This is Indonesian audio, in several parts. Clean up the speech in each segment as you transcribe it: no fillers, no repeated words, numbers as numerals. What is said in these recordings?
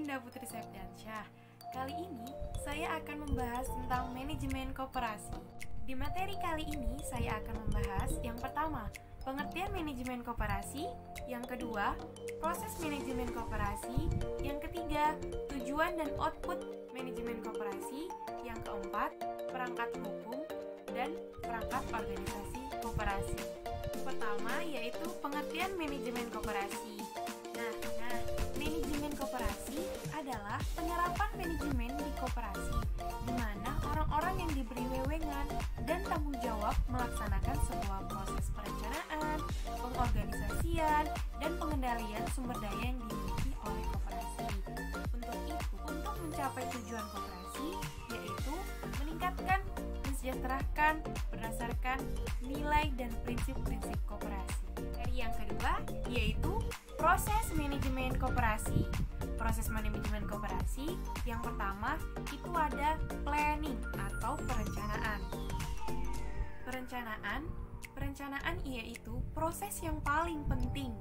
Bunda Putri Septiansyah. Kali ini saya akan membahas tentang manajemen koperasi. Di materi kali ini saya akan membahas yang pertama, pengertian manajemen koperasi, yang kedua, proses manajemen koperasi, yang ketiga, tujuan dan output manajemen koperasi, yang keempat, perangkat hukum dan perangkat organisasi koperasi. Pertama yaitu pengertian manajemen koperasi. Nah, manajemen koperasi adalah penerapan manajemen di koperasi, di mana orang-orang yang diberi wewengan dan tanggung jawab melaksanakan sebuah proses perencanaan, pengorganisasian, dan pengendalian sumber daya yang dimiliki oleh koperasi. Untuk mencapai tujuan koperasi, yaitu meningkatkan, mensejahterakan berdasarkan nilai dan prinsip-prinsip koperasi. Yang kedua, yaitu proses manajemen koperasi. Proses manajemen koperasi yang pertama itu ada planning atau perencanaan. Perencanaan yaitu proses yang paling penting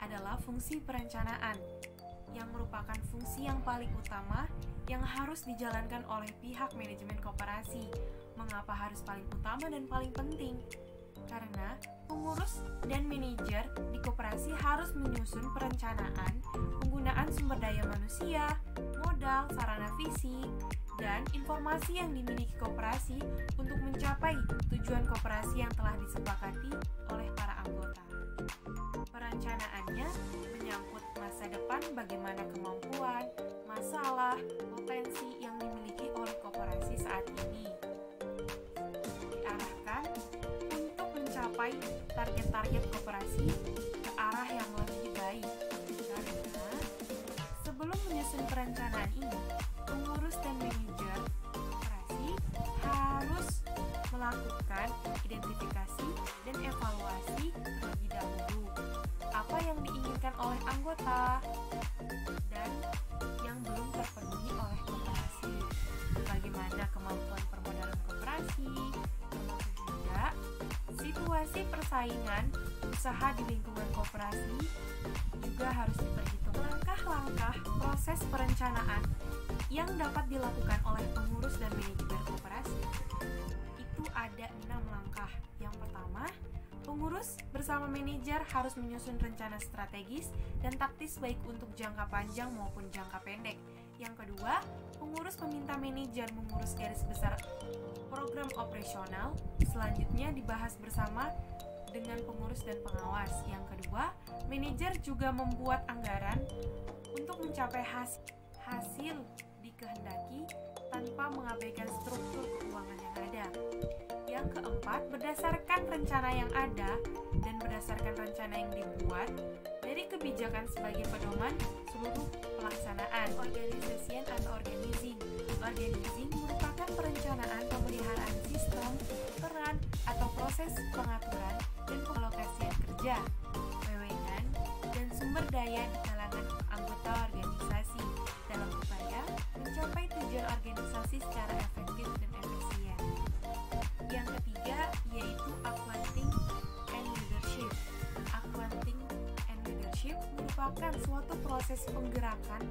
adalah fungsi perencanaan, yang merupakan fungsi yang paling utama yang harus dijalankan oleh pihak manajemen koperasi. Mengapa harus paling utama dan paling penting? Karena pengurus dan manajer di koperasi harus menyusun perencanaan penggunaan sumber daya manusia, modal, sarana fisik, dan informasi yang dimiliki koperasi untuk mencapai tujuan koperasi yang telah disepakati oleh para anggota. Perencanaannya menyangkut masa depan, bagaimana kemampuan, masalah, potensi yang dimiliki oleh koperasi saat ini. Diarahkan untuk mencapai target-target koperasi ke arah yang lebih baik. Karena sebelum menyusun perencanaan ini, pengurus dan manajer koperasi harus melakukan identifikasi dan evaluasi terlebih dahulu apa yang diinginkan oleh anggota dan yang belum terpenuhi oleh koperasi, bagaimana kemampuan permodalan koperasi, termasuk juga situasi persaingan usaha di lingkungan koperasi juga harus diperhitungkan. Langkah-langkah proses perencanaan yang dapat dilakukan oleh pengurus dan manajemen koperasi itu ada 6 langkah. Yang pertama, pengurus bersama manajer harus menyusun rencana strategis dan taktis baik untuk jangka panjang maupun jangka pendek. Yang kedua, pengurus meminta manajer mengurus garis besar program operasional. Selanjutnya dibahas bersama dengan pengurus dan pengawas. Yang kedua, manajer juga membuat anggaran untuk mencapai hasil dikehendaki tanpa mengabaikan struktur keuangan yang ada. Yang keempat, berdasarkan rencana yang ada dan berdasarkan rencana yang dibuat dari kebijakan sebagai pedoman seluruh pelaksanaan. Organisasian atau organizing. Organizing merupakan perencanaan pemeliharaan sistem, peran, atau proses pengaturan dan pengalokasian kerja, wewenang, dan sumber daya di kalangan anggota organisasi dalam upaya mencapai tujuan organisasi secara efektif dan efisien. Yang ketiga yaitu accounting and leadership. Accounting and leadership merupakan suatu proses penggerakan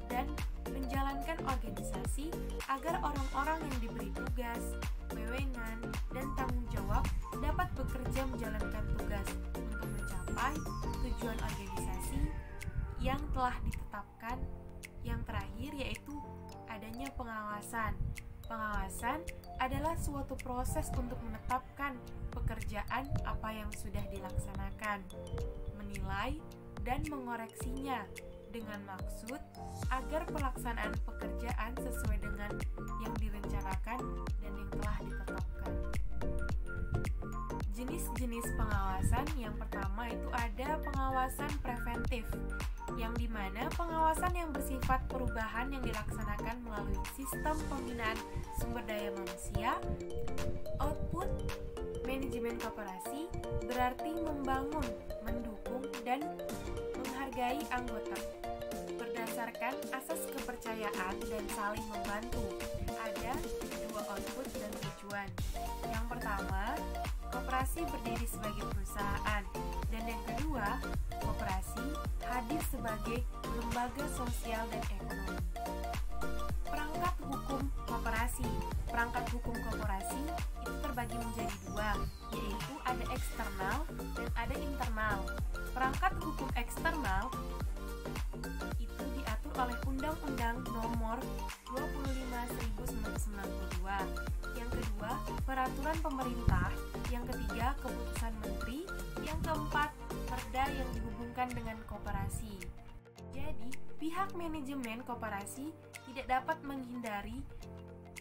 dan menjalankan organisasi agar orang-orang yang diberi tugas, wewenang, dan tanggung jawab dapat bekerja menjalankan tugas untuk mencapai tujuan organisasi yang telah ditetapkan. Yang terakhir yaitu adanya pengawasan. Pengawasan adalah suatu proses untuk menetapkan pekerjaan apa yang sudah dilaksanakan, menilai dan mengoreksinya dengan maksud agar pelaksanaan pekerjaan sesuai dengan yang direncanakan dan yang telah ditetapkan. Jenis-jenis pengawasan yang pertama itu ada pengawasan preventif, yang dimana pengawasan yang bersifat perubahan yang dilaksanakan melalui sistem pembinaan sumber daya manusia. Output manajemen koperasi berarti membangun, mendukung, dan menghargai anggota berdasarkan asas kepercayaan dan saling membantu. Ada 2 output dan tujuan. Yang pertama, koperasi berdiri sebagai perusahaan, dan yang kedua, koperasi hadir sebagai lembaga sosial dan ekonomi. Perangkat hukum koperasi. Perangkat hukum koperasi itu terbagi menjadi dua, yaitu ada eksternal dan ada internal. Perangkat hukum eksternal itu diatur oleh Undang-Undang Nomor 25/1992. Yang kedua, peraturan pemerintah. Yang ketiga, keputusan menteri. Yang keempat, perda yang dihubungkan dengan koperasi. Jadi, pihak manajemen koperasi tidak dapat menghindari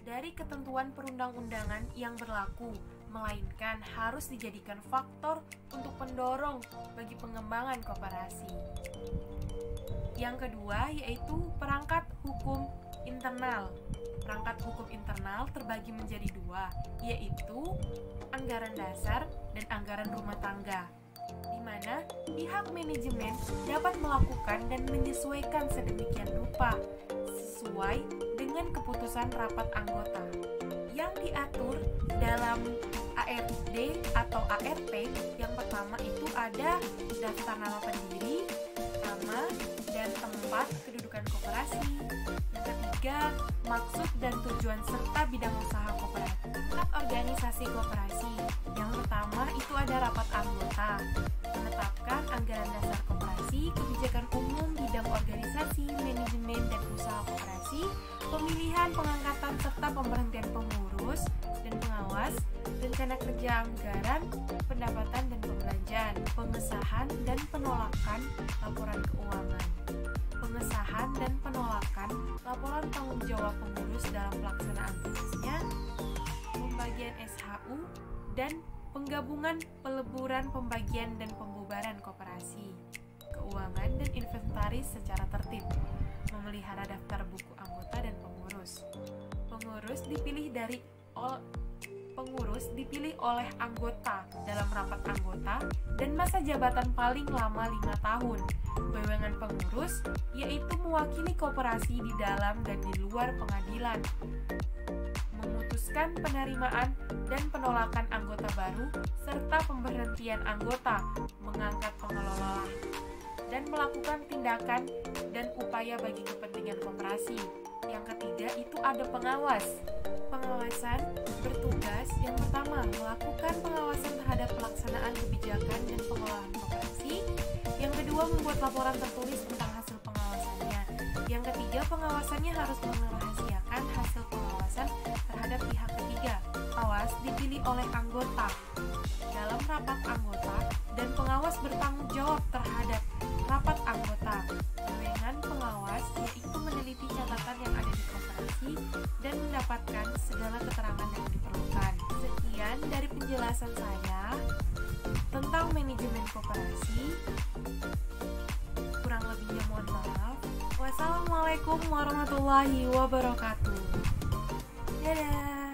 dari ketentuan perundang-undangan yang berlaku, melainkan harus dijadikan faktor untuk pendorong bagi pengembangan koperasi. Yang kedua yaitu perangkat hukum internal. Perangkat hukum internal terbagi menjadi dua, yaitu anggaran dasar dan anggaran rumah tangga, di mana pihak manajemen dapat melakukan dan menyesuaikan sedemikian rupa sesuai dengan keputusan rapat anggota yang diatur dalam ARD atau ART. Yang pertama itu ada daftar nama pendiri, nama dan tempat kedudukan koperasi. Yang ketiga, maksud dan tujuan serta bidang usaha koperasi. Organisasi koperasi. Yang pertama itu ada rapat anggota, menetapkan anggaran dasar koperasi, kebijakan umum bidang organisasi, manajemen dan usaha koperasi, pemilihan, pengangkatan serta pemberhentian pengurus dan pengawas, rencana kerja anggaran, pendapatan dan pembelanjaan, pengesahan dan penolakan laporan keuangan, pengesahan dan penolakan laporan tanggung jawab pengurus dalam pelaksanaan tugasnya, pembagian SHU, dan penggabungan, peleburan, pembagian, dan pembubaran koperasi, keuangan dan inventaris secara tertib, memelihara daftar buku anggota dan pengurus. Pengurus dipilih oleh anggota dalam rapat anggota dan masa jabatan paling lama 5 tahun. Wewengan pengurus yaitu mewakili koperasi di dalam dan di luar pengadilan, memutuskan penerimaan dan penolakan anggota baru serta pemberhentian anggota, mengangkat pengelola dan melakukan tindakan dan upaya bagi kepentingan koperasi. Yang ketiga itu ada pengawas. Pengawasan bertugas yang pertama melakukan pengawasan terhadap pelaksanaan kebijakan dan pengelolaan koperasi. Yang kedua membuat laporan tertulis tentang hasil pengawasannya. Yang ketiga pengawasannya harus merahasiakan hasil pengawasan terhadap pihak ketiga. Pengawas dipilih oleh anggota dalam rapat anggota dan pengawas bertanggung jawab terhadap rapat anggota. Wewengan pengawas yaitu meneliti catatan yang ada di koperasi dan mendapatkan segala keterangan yang diperlukan. Sekian dari penjelasan saya tentang manajemen koperasi. Kurang lebihnya mohon maaf. Wassalamualaikum warahmatullahi wabarakatuh. Dadah.